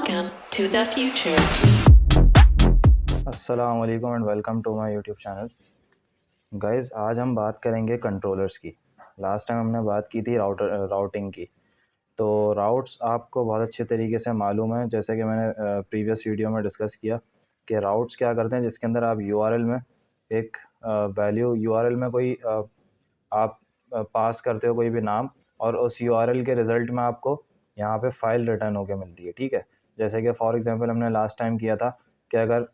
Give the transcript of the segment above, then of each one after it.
Welcome to the future. अस्सलाम वालेकुम and welcome to my YouTube channel. Guys, आज हम बात करेंगे कंट्रोलर्स की। लास्ट टाइम हमने बात की थी राउटिंग की। तो राउट्स आपको बहुत अच्छे तरीके से मालूम है, जैसे कि मैंने प्रीवियस वीडियो में डिस्कस किया कि राउट्स क्या करते हैं, जिसके अंदर आप यूआरएल में एक वैल्यू यूआरएल में कोई आप पास करते हो कोई भी नाम, और उस यूआरएल के रिज़ल्ट में आपको यहाँ पे फ़ाइल रिटर्न होकर मिलती है। ठीक है, जैसे कि फॉर एग्ज़ाम्पल हमने लास्ट टाइम किया था कि अगर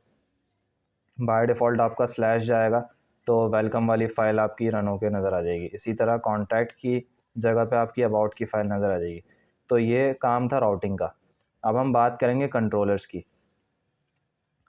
बाय डिफ़ॉल्ट आपका स्लैश जाएगा तो वेलकम वाली फ़ाइल आपकी रन होकर नज़र आ जाएगी। इसी तरह कॉन्टैक्ट की जगह पे आपकी अबाउट की फ़ाइल नज़र आ जाएगी। तो ये काम था राउटिंग का। अब हम बात करेंगे कंट्रोलर्स की।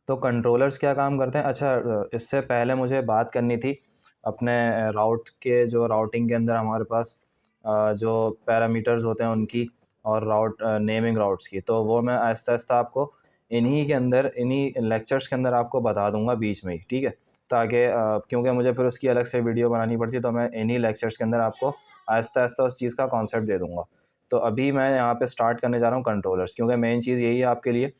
तो कंट्रोलर्स क्या काम करते हैं? अच्छा, इससे पहले मुझे बात करनी थी अपने राउट के, जो राउटिंग के अंदर हमारे पास जो पैरामीटर्स होते हैं उनकी, और राउट नेमिंग राउट्स की। तो वो मैं आहिस्ता-आहिस्ता आपको इन्हीं के अंदर, इन्हीं लेक्चर्स के अंदर आपको बता दूंगा बीच में ही, ठीक है? ताकि क्योंकि मुझे फिर उसकी अलग से वीडियो बनानी पड़ती है, तो मैं इन्हीं लेक्चर्स के अंदर आपको आहिस्ता-आहिस्ता उस चीज़ का कॉन्सेप्ट दे दूँगा। तो अभी मैं यहाँ पे स्टार्ट करने जा रहा हूँ कंट्रोलर्स, क्योंकि मेन चीज़ यही है आपके लिए।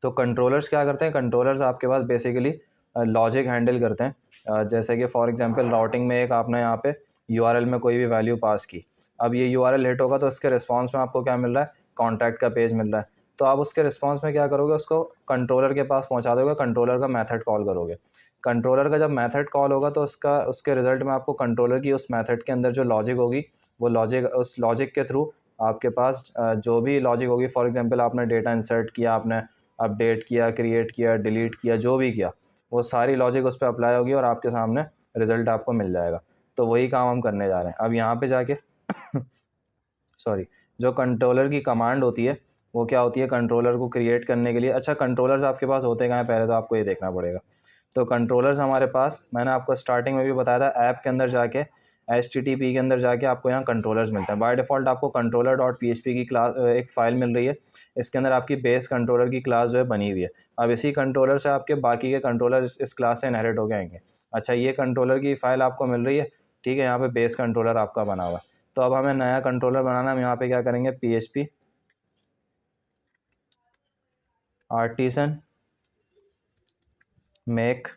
तो कंट्रोलर्स क्या करते हैं? कंट्रोलर्स आपके पास बेसिकली लॉजिक हैंडल करते हैं। जैसे कि फॉर एग्जांपल राउटिंग में एक आपने यहाँ पे यूआरएल में कोई भी वैल्यू पास की। अब ये यूआरएल हिट होगा तो उसके रिस्पांस में आपको क्या मिल रहा है? कॉन्टैक्ट का पेज मिल रहा है। तो आप उसके रिस्पांस में क्या करोगे? उसको कंट्रोलर के पास पहुँचा दोगे, कंट्रोलर का मेथड कॉल करोगे। कंट्रोलर का जब मेथड कॉल होगा तो उसके रिज़ल्ट में आपको कंट्रोलर की उस मेथड के अंदर जो लॉजिक होगी, वो लॉजिक, उस लॉजिक के थ्रू आपके पास जो भी लॉजिक होगी, फॉर एग्जांपल आपने डेटा इंसर्ट किया, आपने अपडेट किया, क्रिएट किया, डिलीट किया, जो भी किया, वो सारी लॉजिक उस पे अप्लाई होगी और आपके सामने रिज़ल्ट आपको मिल जाएगा। तो वही काम हम करने जा रहे हैं। अब यहाँ पे जाके सॉरी, जो कंट्रोलर की कमांड होती है, वो क्या होती है कंट्रोलर को क्रिएट करने के लिए? अच्छा, कंट्रोलर्स आपके पास होते कहाँ हैं? पहले तो आपको ये देखना पड़ेगा। तो कंट्रोलर्स हमारे पास, मैंने आपको स्टार्टिंग में भी बताया था, ऐप के अंदर जाके HTTP के अंदर जाके आपको यहाँ कंट्रोलर्स मिलते हैं। बाय डिफ़ॉल्ट आपको कंट्रोलर डॉट PHP की क्लास, एक फ़ाइल मिल रही है। इसके अंदर आपकी बेस कंट्रोलर की क्लास जो है बनी हुई है। अब इसी कंट्रोलर से आपके बाकी के कंट्रोलर इस क्लास से इनहेरिट हो के आएंगे। अच्छा, ये कंट्रोलर की फ़ाइल आपको मिल रही है, ठीक है? यहाँ पे बेस कंट्रोलर आपका बना हुआ है। तो अब हमें नया कंट्रोलर बनाना है। हम यहाँ पे क्या करेंगे? PHP आर्टिसन मेक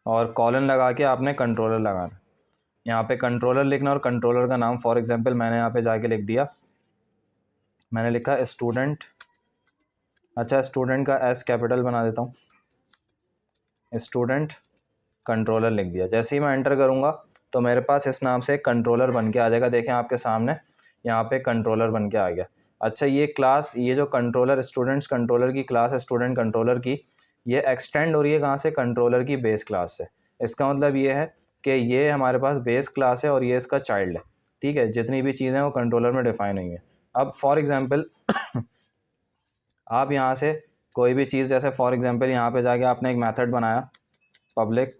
और कॉलन लगा के आपने कंट्रोलर लगाना। यहाँ पे कंट्रोलर लिखना और कंट्रोलर का नाम, फॉर एग्जांपल मैंने यहाँ पे जाके लिख दिया, मैंने लिखा स्टूडेंट। अच्छा, स्टूडेंट का एस कैपिटल बना देता हूँ, स्टूडेंट कंट्रोलर लिख दिया। जैसे ही मैं एंटर करूँगा तो मेरे पास इस नाम से एक कंट्रोलर बन के आ जाएगा। देखें आपके सामने यहाँ पे कंट्रोलर बन के आ गया। अच्छा, ये क्लास, ये जो कंट्रोलर, स्टूडेंट्स कंट्रोलर की क्लास है स्टूडेंट कंट्रोलर की, ये एक्सटेंड हो रही है कहाँ से? कंट्रोलर की बेस क्लास से। इसका मतलब ये है कि ये हमारे पास बेस क्लास है और ये इसका चाइल्ड है, ठीक है? जितनी भी चीज़ें वो कंट्रोलर में डिफाइन हुई हैं। अब फॉर एग्जाम्पल आप यहाँ से कोई भी चीज़, जैसे फॉर एग्जांपल यहाँ पे जाके आपने एक मेथड बनाया पब्लिक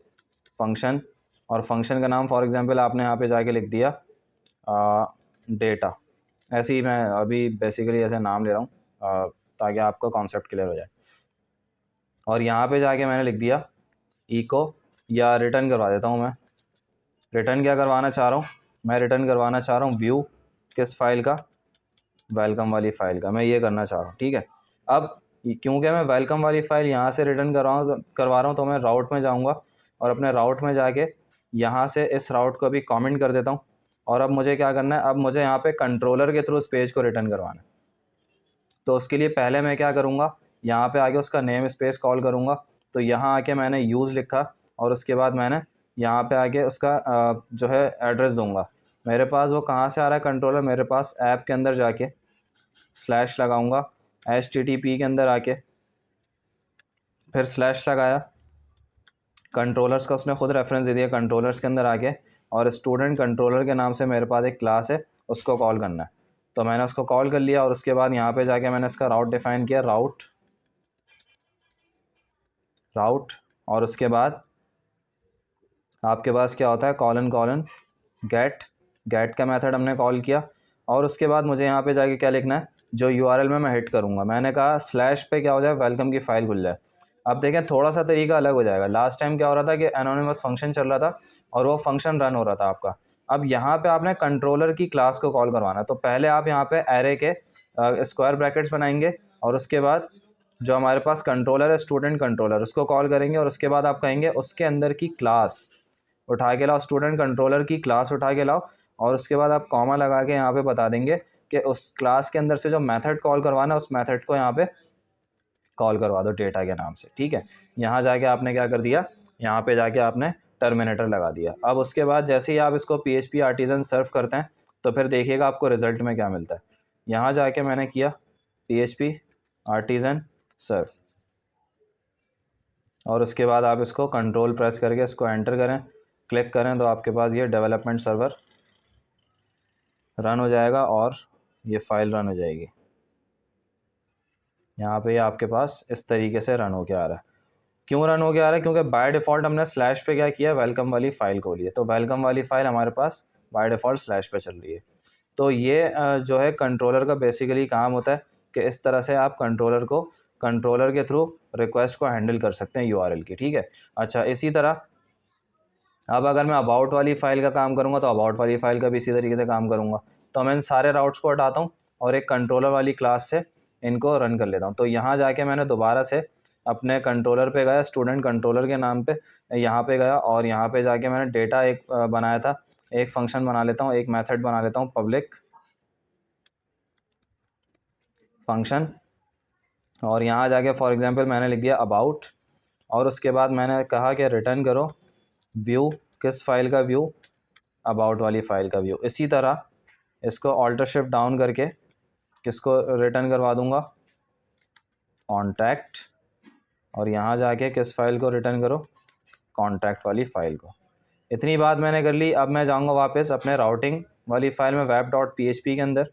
फंक्शन, और फंक्शन का नाम फॉर एग्जांपल आपने यहाँ पे जाके लिख दिया डेटा। ऐसे ही मैं अभी बेसिकली ऐसे नाम ले रहा हूँ ताकि आपको कॉन्सेप्ट क्लियर हो जाए। और यहाँ पे जाके मैंने लिख दिया इको, या रिटर्न करवा देता हूँ मैं। रिटर्न क्या करवाना चाह रहा हूँ? मैं रिटर्न करवाना चाह रहा हूँ व्यू किस फाइल का? वेलकम वाली फ़ाइल का मैं ये करना चाह रहा हूँ, ठीक है? अब क्योंकि मैं वेलकम वाली फ़ाइल यहाँ से रिटर्न करवा रहा हूँ, तो मैं राउट में जाऊँगा और अपने राउट में जाके यहाँ से इस राउट को भी कमेंट कर देता हूँ। और अब मुझे क्या करना है? अब मुझे यहाँ पे कंट्रोलर के थ्रू उस पेज को रिटर्न करवाना है। तो उसके लिए पहले मैं क्या करूँगा? यहाँ पे आके उसका नेम स्पेस कॉल करूँगा। तो यहाँ आके मैंने यूज़ लिखा और उसके बाद मैंने यहाँ पे आके उसका जो है एड्रेस दूँगा। मेरे पास वो कहाँ से आ रहा है कंट्रोलर? मेरे पास ऐप के अंदर जाके स्लैश लगाऊंगा, HTTP के अंदर आके फिर स्लैश लगाया, कंट्रोलर्स का उसने खुद रेफरेंस दे दिया कंट्रोलर्स के अंदर आके, और स्टूडेंट कंट्रोलर के नाम से मेरे पास एक क्लास है, उसको कॉल करना है। तो मैंने उसको कॉल कर लिया और उसके बाद यहाँ पे जाके मैंने इसका राउट डिफाइन किया, राउट राउट और उसके बाद आपके पास क्या होता है? कॉलन कॉलन गेट, गेट का मेथड हमने कॉल किया। और उसके बाद मुझे यहाँ पे जाके क्या लिखना है? जो यूआरएल में मैं हिट करूँगा, मैंने कहा स्लैश पे क्या हो जाए? वेलकम की फ़ाइल खुल जाए। अब देखें थोड़ा सा तरीका अलग हो जाएगा। लास्ट टाइम क्या हो रहा था कि एनोनिमस फंक्शन चल रहा था और वो फंक्शन रन हो रहा था आपका। अब यहाँ पे आपने कंट्रोलर की क्लास को कॉल करवाना है। तो पहले आप यहाँ पे एरे के स्क्वायर ब्रैकेट्स बनाएंगे और उसके बाद जो हमारे पास कंट्रोलर है स्टूडेंट कंट्रोलर, उसको कॉल करेंगे और उसके बाद आप कहेंगे उसके अंदर की क्लास उठा के लाओ, स्टूडेंट कंट्रोलर की क्लास उठा के लाओ, और उसके बाद आप कॉमा लगा के यहाँ पे बता देंगे कि उस क्लास के अंदर से जो मेथड कॉल करवाना है उस मेथड को यहाँ पे कॉल करवा दो डेटा के नाम से। ठीक है, यहाँ जाके आपने क्या कर दिया, यहाँ पे जाके आपने टर्मिनेटर लगा दिया। अब उसके बाद जैसे ही आप इसको PHP आर्टिजन सर्व करते हैं तो फिर देखिएगा आपको रिजल्ट में क्या मिलता है। यहाँ जाके मैंने किया PHP आर्टिजन सर्व, और उसके बाद आप इसको कंट्रोल प्रेस करके इसको एंटर करें, क्लिक करें तो आपके पास ये डेवलपमेंट सर्वर रन हो जाएगा और ये फाइल रन हो जाएगी। यहाँ पे आपके पास इस तरीके से रन हो के आ रहा है। क्यों रन हो के आ रहा है? क्योंकि बाय डिफ़ॉल्ट हमने स्लैश पे क्या किया, वेलकम वाली फ़ाइल खोली है, तो वेलकम वाली फ़ाइल हमारे पास बाय डिफ़ॉल्ट स्लैश पे चल रही है। तो ये जो है कंट्रोलर का बेसिकली काम होता है कि इस तरह से आप कंट्रोलर के थ्रू रिक्वेस्ट को हैंडल कर सकते हैं URL की। ठीक है, अच्छा इसी तरह अब अगर मैं अबाउट वाली फ़ाइल का काम करूँगा तो अबाउट वाली फ़ाइल का भी इसी तरीके से काम करूँगा। तो मैं इन सारे राउट्स को हटाता हूँ और एक कंट्रोलर वाली क्लास से इनको रन कर लेता हूँ। तो यहाँ जाके मैंने दोबारा से अपने कंट्रोलर पे गया, स्टूडेंट कंट्रोलर के नाम पे यहाँ पे गया, और यहाँ पे जाके मैंने डेटा एक बनाया था, एक फंक्शन बना लेता हूँ, एक मेथड बना लेता हूँ पब्लिक फंक्शन, और यहाँ जाके फॉर एग्जांपल मैंने लिख दिया अबाउट, और उसके बाद मैंने कहा कि रिटर्न करो व्यू, किस फाइल का व्यू, अबाउट वाली फ़ाइल का व्यू। इसी तरह इसको ऑल्टर शिफ्ट डाउन करके किसको रिटर्न करवा दूंगा, कॉन्टैक्ट, और यहाँ जाके किस फाइल को रिटर्न करो, कॉन्टैक्ट वाली फ़ाइल को। इतनी बात मैंने कर ली। अब मैं जाऊँगा वापस अपने राउटिंग वाली फ़ाइल में web.php के अंदर,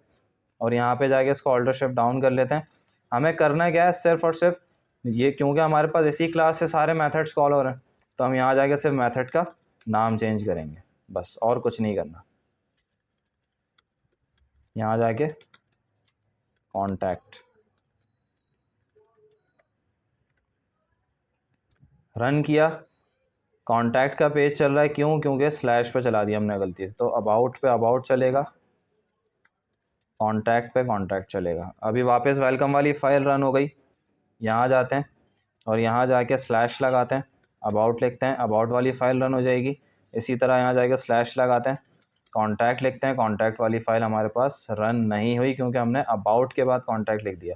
और यहाँ पे जाके इसको ऑल्टर शिफ्ट डाउन कर लेते हैं। हमें करना क्या है, सिर्फ और सिर्फ ये, क्योंकि हमारे पास इसी क्लास से सारे मेथड्स कॉल हो रहे हैं, तो हम यहाँ जाके सिर्फ मेथड का नाम चेंज करेंगे, बस और कुछ नहीं करना। यहाँ जाके कॉन्टैक्ट रन किया, कॉन्टैक्ट का पेज चल रहा है, क्यों? क्योंकि स्लैश पे चला दिया हमने गलती से। तो अबाउट पे अबाउट चलेगा, कॉन्टैक्ट पे कॉन्टैक्ट चलेगा। अभी वापस वेलकम वाली फ़ाइल रन हो गई, यहाँ जाते हैं और यहाँ जाके स्लैश लगाते हैं, अबाउट लिखते हैं, अबाउट वाली फ़ाइल रन हो जाएगी। इसी तरह यहाँ जाके स्लैश लगाते हैं, कॉन्टैक्ट लिखते हैं, कॉन्टैक्ट वाली फ़ाइल हमारे पास रन नहीं हुई क्योंकि हमने अबाउट के बाद कॉन्टैक्ट लिख दिया।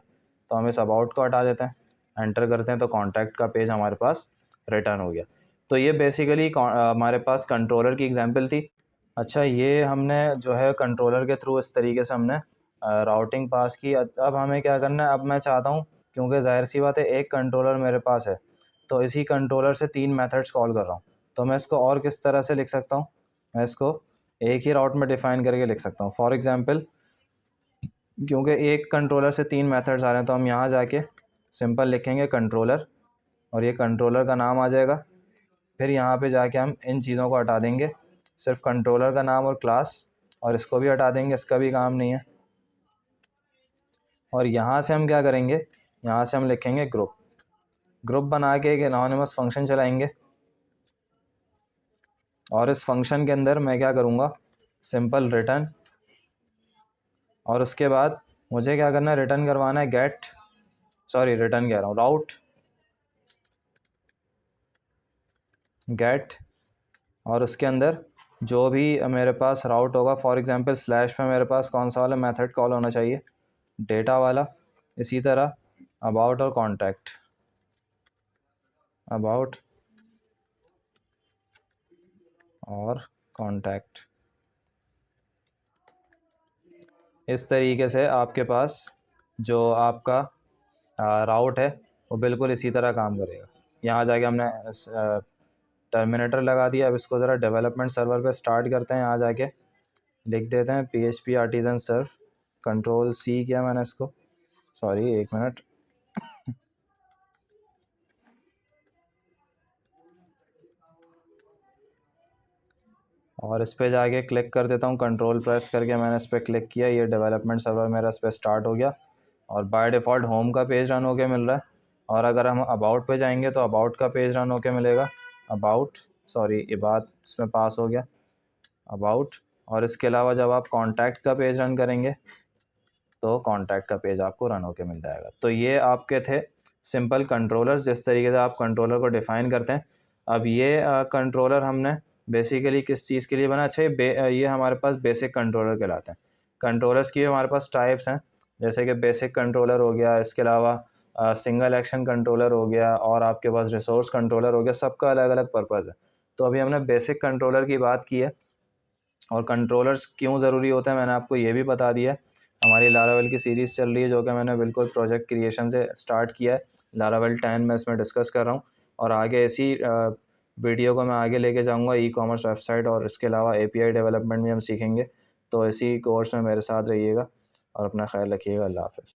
तो हम इस अबाउट को हटा देते हैं, एंटर करते हैं, तो कॉन्टैक्ट का पेज हमारे पास रिटर्न हो गया। तो ये बेसिकली हमारे पास कंट्रोलर की एग्जांपल थी। अच्छा, ये हमने जो है कंट्रोलर के थ्रू इस तरीके से हमने राउटिंग पास की। अब हमें क्या करना है, अब मैं चाहता हूँ, क्योंकि ज़ाहिर सी बात है एक कंट्रोलर मेरे पास है, तो इसी कंट्रोलर से 3 मेथड्स कॉल कर रहा हूँ, तो मैं इसको और किस तरह से लिख सकता हूँ, मैं इसको एक ही राउट में डिफ़ाइन करके लिख सकता हूँ। फॉर एग्ज़ाम्पल, क्योंकि एक कंट्रोलर से 3 मेथड्स आ रहे हैं, तो हम यहाँ जाके सिंपल लिखेंगे कंट्रोलर, और ये कंट्रोलर का नाम आ जाएगा। फिर यहाँ पे जाके हम इन चीज़ों को हटा देंगे, सिर्फ कंट्रोलर का नाम और क्लास, और इसको भी हटा देंगे, इसका भी काम नहीं है। और यहाँ से हम क्या करेंगे, यहाँ से हम लिखेंगे ग्रुप बना के एक एनोनिमस फंक्शन चलाएंगे, और इस फंक्शन के अंदर मैं क्या करूँगा, सिंपल रिटर्न, और उसके बाद मुझे क्या करना है, रिटर्न करवाना है रिटर्न कह रहा हूँ, गेट, और उसके अंदर जो भी मेरे पास राउट होगा, फॉर एग्जांपल स्लैश पे मेरे पास कौन सा वाला मेथड कॉल होना चाहिए, डेटा वाला। इसी तरह अबाउट और कॉन्टैक्ट, अबाउट और कॉन्टैक्ट, इस तरीके से आपके पास जो आपका राउट है वो बिल्कुल इसी तरह काम करेगा। यहाँ जाके हमने टर्मिनेटर लगा दिया। अब इसको ज़रा डेवलपमेंट सर्वर पे स्टार्ट करते हैं। यहाँ जाके लिख देते हैं PHP आर्टिजन सर्व, कंट्रोल C किया मैंने इसको, सॉरी एक मिनट, और इस पर जाके क्लिक कर देता हूँ, कंट्रोल प्रेस करके मैंने इस पर क्लिक किया, ये डेवलपमेंट सर्वर मेरा इस पर स्टार्ट हो गया, और बाय डिफ़ॉल्ट होम का पेज रन होके मिल रहा है। और अगर हम अबाउट पे जाएंगे तो अबाउट का पेज रन होके मिलेगा, अबाउट, सॉरी ये बात इसमें पास हो गया, अबाउट। और इसके अलावा जब आप कॉन्टैक्ट का पेज रन करेंगे तो कॉन्टैक्ट का पेज आपको रन होके मिल जाएगा। तो ये आपके थे सिंपल कंट्रोलर्स, जिस तरीके से आप कंट्रोलर को डिफ़ाइन करते हैं। अब ये कंट्रोलर हमने बेसिकली किस चीज़ के लिए बना? अच्छा, ये हमारे पास बेसिक कंट्रोलर कहलाते हैं। कंट्रोलर्स की हमारे पास टाइप्स हैं, जैसे कि बेसिक कंट्रोलर हो गया, इसके अलावा सिंगल एक्शन कंट्रोलर हो गया, और आपके पास रिसोर्स कंट्रोलर हो गया। सबका अलग अलग पर्पज़ है। तो अभी हमने बेसिक कंट्रोलर की बात की है, और कंट्रोलर्स क्यों ज़रूरी होते हैं मैंने आपको ये भी बता दिया है। हमारी लारावेल की सीरीज़ चल रही है, जो कि मैंने बिल्कुल प्रोजेक्ट क्रिएशन से स्टार्ट किया है। लारावेल 10 मैं इसमें डिस्कस कर रहा हूँ, और आगे इसी वीडियो को मैं आगे लेके जाऊँगा ई कॉमर्स वेबसाइट, और इसके अलावा API डेवलपमेंट भी हम सीखेंगे। तो इसी कोर्स में मेरे साथ रहिएगा और अपना ख्याल रखिएगा। अल्लाह हाफ़िज़।